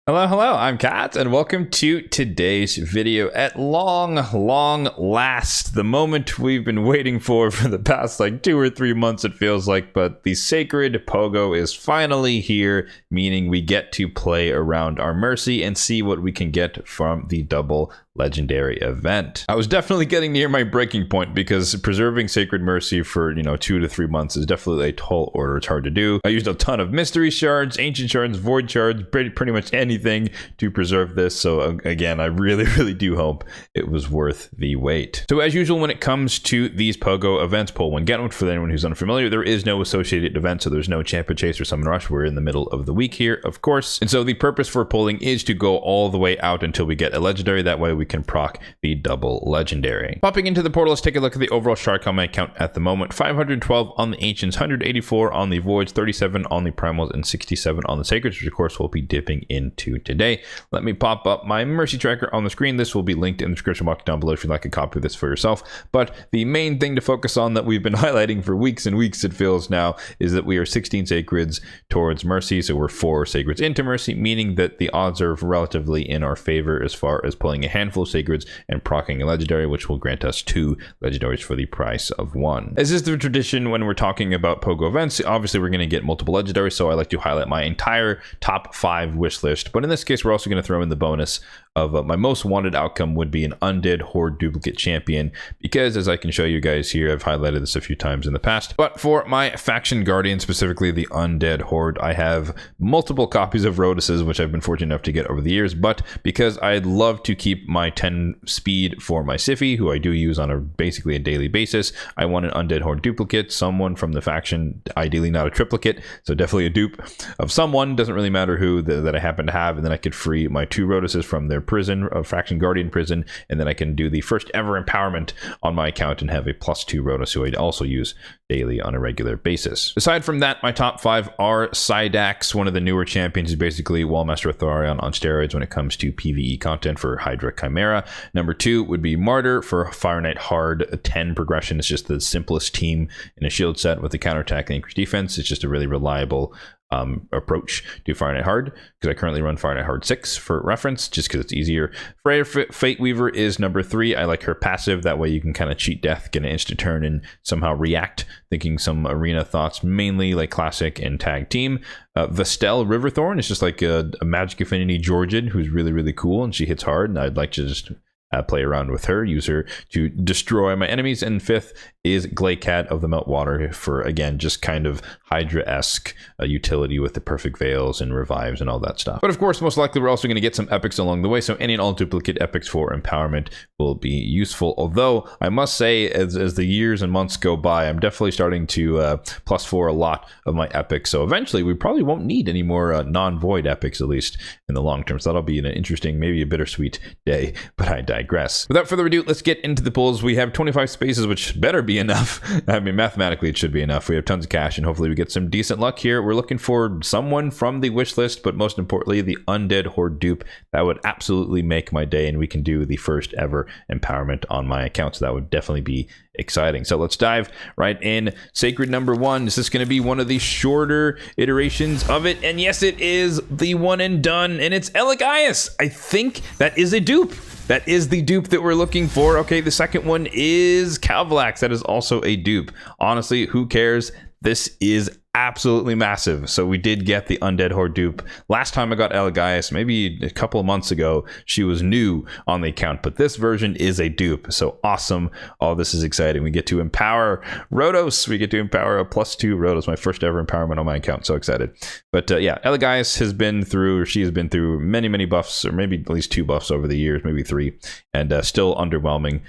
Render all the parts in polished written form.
Hello, I'm Kat, and welcome to today's video. At long last, the moment we've been waiting for the past like 2 or 3 months, it feels like, but the sacred Pogo is finally here, meaning we get to play around our Mercy and see what we can get from the double legendary event. I was definitely getting near my breaking point because preserving Sacred Mercy for 2 to 3 months is definitely a tall order. It's hard to do. I used a ton of mystery shards, ancient shards, void shards, pretty much anything to preserve this. So again, I really do hope it was worth the wait. So as usual, when it comes to these Pogo events, pull one, get one. For anyone who's unfamiliar, there is no associated event, so there's no champion chase or summon rush. We're in the middle of the week here, of course. And so the purpose for pulling is to go all the way out until we get a legendary. That way we can proc the double legendary. Popping into the portal, let's take a look at the overall shard count on my account at the moment. 512 on the ancients, 184 on the voids, 37 on the primals, and 67 on the sacreds, which of course we'll be dipping into today. Let me pop up my mercy tracker on the screen. This will be linked in the description box down below if you'd like a copy of this for yourself. But the main thing to focus on that we've been highlighting for weeks and weeks, it feels now, is that we are 16 sacreds towards mercy, so we're 4 sacreds into mercy, meaning that the odds are relatively in our favor as far as pulling a handful of sacreds and proccing a legendary, which will grant us 2 legendaries for the price of 1. As is the tradition when we're talking about Pogo events, obviously we're going to get multiple legendaries, so I like to highlight my entire top 5 wish list. But in this case, we're also going to throw in the bonus of my most wanted outcome would be an undead horde duplicate champion, because as I can show you guys here, I've highlighted this a few times in the past, but for my faction guardian, specifically the undead horde, I have multiple copies of Rhoduses, which I've been fortunate enough to get over the years. But because I'd love to keep my 10 speed for my Siffy, who I do use on basically a daily basis, I want an undead horde duplicate, someone from the faction, ideally not a triplicate, so definitely a dupe of someone, doesn't really matter who, that I happen to have, and then I could free my 2 Rhoduses from their prison, faction guardian prison, and then I can do the first ever empowerment on my account and have a +2 Rhodus, who I'd also use daily on a regular basis. Aside from that, my top 5 are Psydax, one of the newer champions. Is basically Wallmaster Thorion on steroids when it comes to PvE content for Hydra Chimera. Number 2 would be Martyr for Fire Knight Hard 10 progression. It's just the simplest team in a shield set with the counterattack and increased defense. It's just a really reliable approach to Fire Knight Hard, because I currently run Fire Knight Hard 6 for reference, just because it's easier. Freya Fate Weaver is number 3. I like her passive. That way you can kind of cheat death, get an instant turn, and somehow react, thinking some arena thoughts, mainly like classic and tag team. Vestel Riverthorn is just like a Magic Affinity Georgian who's really cool, and she hits hard, and I'd like to just play around with her, use her to destroy my enemies. And 5th is Glaycat of the Meltwater for, again, just kind of Hydra-esque utility with the perfect veils and revives and all that stuff. But of course, most likely we're also going to get some epics along the way, so any and all duplicate epics for empowerment will be useful. Although I must say, as the years and months go by, I'm definitely starting to +4 a lot of my epics, so eventually we probably won't need any more non-void epics, at least in the long term. So that'll be an interesting, maybe a bittersweet day, but I digress. Without further ado, let's get into the pulls. We have 25 spaces, which better be enough. I mean, mathematically it should be enough. We have tons of cash, and hopefully we get some decent luck here. We're looking for someone from the wish list, but most importantly, the undead horde dupe. That would absolutely make my day, and we can do the first ever empowerment on my account, so that would definitely be exciting. So let's dive right in. Sacred number 1. Is this going to be one of the shorter iterations of it? And yes, it is the one and done, and it's Elegias. I think that is a dupe. That is the dupe that we're looking for. Okay, the second one is Calvalax. That is also a dupe. Honestly, who cares? This is absolutely massive. So we did get the undead horde dupe. Last time I got Elegias, maybe a couple of months ago, she was new on the account, but this version is a dupe. So awesome. Oh, this is exciting. We get to empower Rhodos. We get to empower a +2 Rhodos, my first ever empowerment on my account. So excited. But yeah, Elegias has been through, or she has been through many buffs, or maybe at least 2 buffs over the years, maybe 3, and still underwhelming.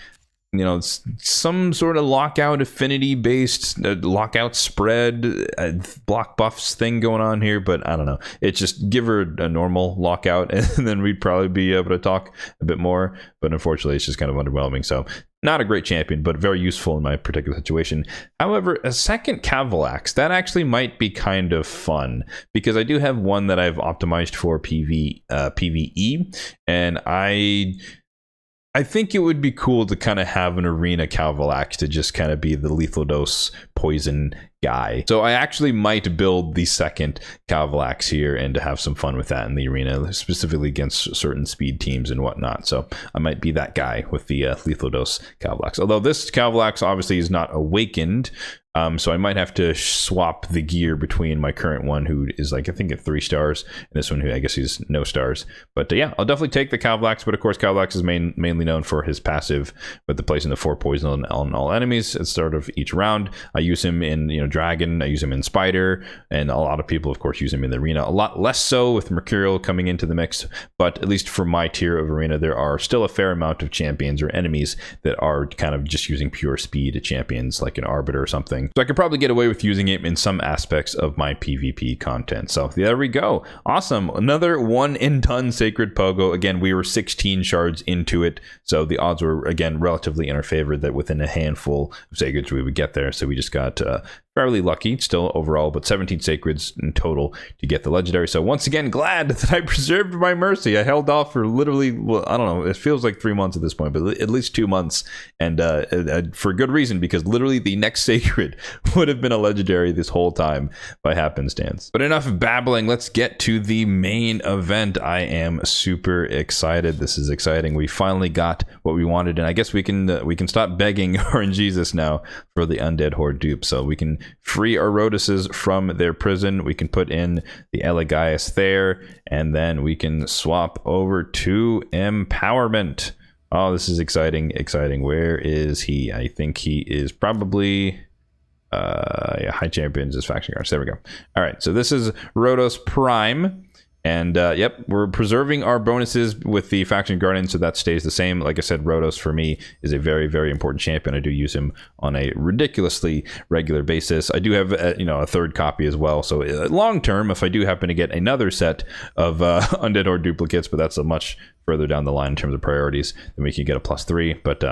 It's some sort of lockout affinity based lockout spread block buffs thing going on here, but I don't know. It's just give her a normal lockout and then we'd probably be able to talk a bit more, but unfortunately it's just kind of underwhelming. So not a great champion, but very useful in my particular situation. However, a second Calvalax, that actually might be kind of fun, because I do have one that I've optimized for PvE, and I think it would be cool to kind of have an arena Calvalax to just kind of be the lethal dose poison guy. So I actually might build the second Cavalvax here and to have some fun with that in the arena, specifically against certain speed teams and whatnot. So I might be that guy with the lethal dose Cavalvax. Although this Cavalvax obviously is not awakened, so I might have to swap the gear between my current one, who is like, I think at 3 stars, and this one, who I guess he's no stars. But yeah, I'll definitely take the Cavalvax. But of course, Cavalvax is mainly known for his passive, with the placing the 4 poison on all enemies at the start of each round. I use him in Dragon. I use him in Spider, and a lot of people, of course, use him in the arena. A lot less so with Mercurial coming into the mix. But at least for my tier of arena, there are still a fair amount of champions or enemies that are kind of just using pure speed champions, like an Arbiter or something. So I could probably get away with using it in some aspects of my PvP content. So there we go. Awesome. Another 1 and done Sacred Pogo. Again, we were 16 shards into it, so the odds were, again, relatively in our favor that within a handful of Sacreds we would get there. So we just got fairly lucky still overall, but 17 Sacreds in total to get the legendary. So once again, glad that I preserved my mercy. I held off for literally, well, I don't know, it feels like 3 months at this point, but at least 2 months, and for good reason, because literally the next Sacred would have been a legendary this whole time by happenstance. But enough babbling, let's get to the main event. I am super excited. This is exciting. We finally got what we wanted, and I guess we can stop begging RNGesus now for the Undead Horde dupe. So we can free our Rhoduses from their prison. We can put in the Elegaius there, and then we can swap over to Empowerment. Oh, this is exciting. Where is he? I think he is probably yeah, High Champions is Faction Guards. There we go. All right, so this is Rhodos Prime. And yep, we're preserving our bonuses with the Faction Guardian, so that stays the same. Like I said, Rhodos for me is a very, very important champion. I do use him on a ridiculously regular basis. I do have a 3rd copy as well. So long term, if I do happen to get another set of Undead Horde duplicates, but that's a much further down the line in terms of priorities, then we can get a +3, but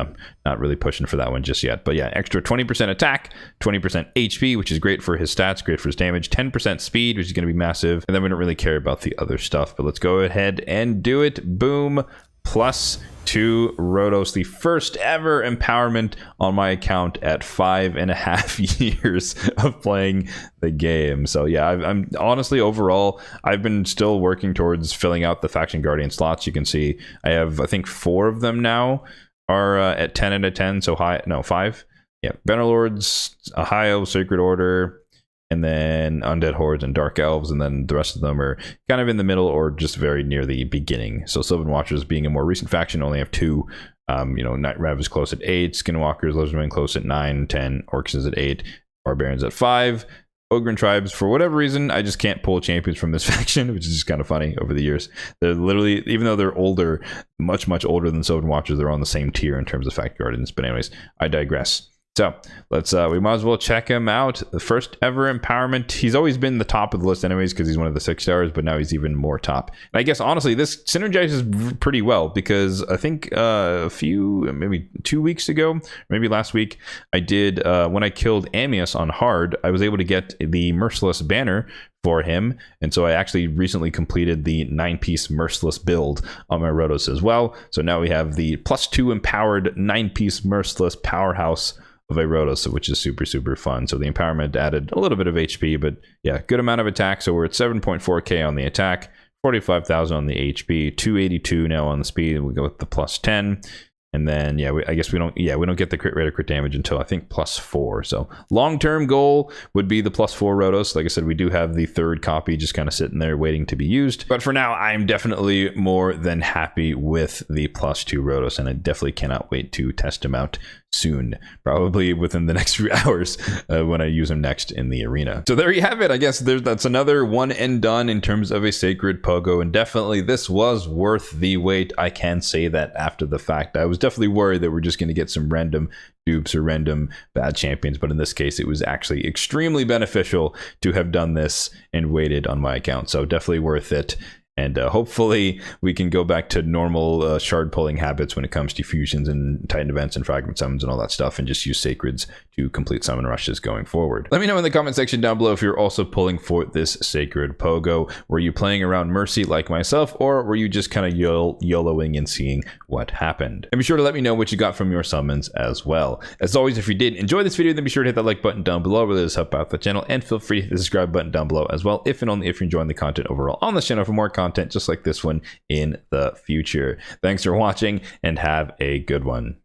not really pushing for that one just yet. But yeah, extra 20% attack, 20% HP, which is great for his stats, great for his damage, 10% speed, which is going to be massive, and then we don't really care about the other stuff. But let's go ahead and do it. Boom. +2 Rhodos, the first ever empowerment on my account at 5.5 years of playing the game. So yeah, I'm honestly, overall, I've been still working towards filling out the Faction Guardian slots. You can see I have, I think, 4 of them now are at 10 out of 10. So 5. Yeah, Bannerlords, Ohio, Sacred Order, and then Undead Hordes and Dark Elves, and then the rest of them are kind of in the middle or just very near the beginning. So Sylvan Watchers, being a more recent faction, only have 2. Night Rav is close at 8, Skinwalkers, Lizardmen close at 9, 10, Orcs is at 8, Barbarians at 5. Ogren Tribes, for whatever reason, I just can't pull champions from this faction, which is just kind of funny over the years. They're literally, even though they're older, much older than Sylvan Watchers, they're on the same tier in terms of Fact Guardians. But anyways, I digress. So let's we might as well check him out. The first ever empowerment. He's always been the top of the list anyways, because he's one of the 6 stars, but now he's even more top. And I guess honestly, this synergizes pretty well, because I think maybe 2 weeks ago, maybe last week, I did when I killed Amius on hard, I was able to get the Merciless banner for him, and so I actually recently completed the 9-piece Merciless build on my Rhodos as well. So now we have the +2 empowered 9-piece Merciless powerhouse of a Rhodos, which is super fun. So the empowerment added a little bit of HP, but yeah, good amount of attack. So we're at 7.4k on the attack, 45,000 on the HP, 282 now on the speed. We go with the +10. And then, yeah, I guess we don't get the crit rate or crit damage until I think +4. So long-term goal would be the +4 Rhodos. Like I said, we do have the 3rd copy just kind of sitting there waiting to be used. But for now, I'm definitely more than happy with the +2 Rhodos, and I definitely cannot wait to test him out soon, probably within the next few hours when I use him next in the arena. So there you have it. I guess that's another 1 and done in terms of a Sacred Pogo, and definitely this was worth the wait. I can say that after the fact. I was definitely worried that we're just going to get some random dupes or random bad champions, but in this case it was actually extremely beneficial to have done this and waited on my account. So definitely worth it. And hopefully we can go back to normal shard pulling habits when it comes to fusions and Titan events and fragment summons and all that stuff, and just use sacreds to complete summon rushes going forward. Let me know in the comment section down below if you're also pulling for this sacred pogo. Were you playing around Mercy like myself, or were you just kind of YOLOing and seeing what happened? And be sure to let me know what you got from your summons as well. As always, if you did enjoy this video, then be sure to hit that like button down below. It really does help out the channel, and feel free to hit the subscribe button down below as well, if and only if you're enjoying the content overall on this channel for more content just like this one in the future. Thanks for watching, and have a good one.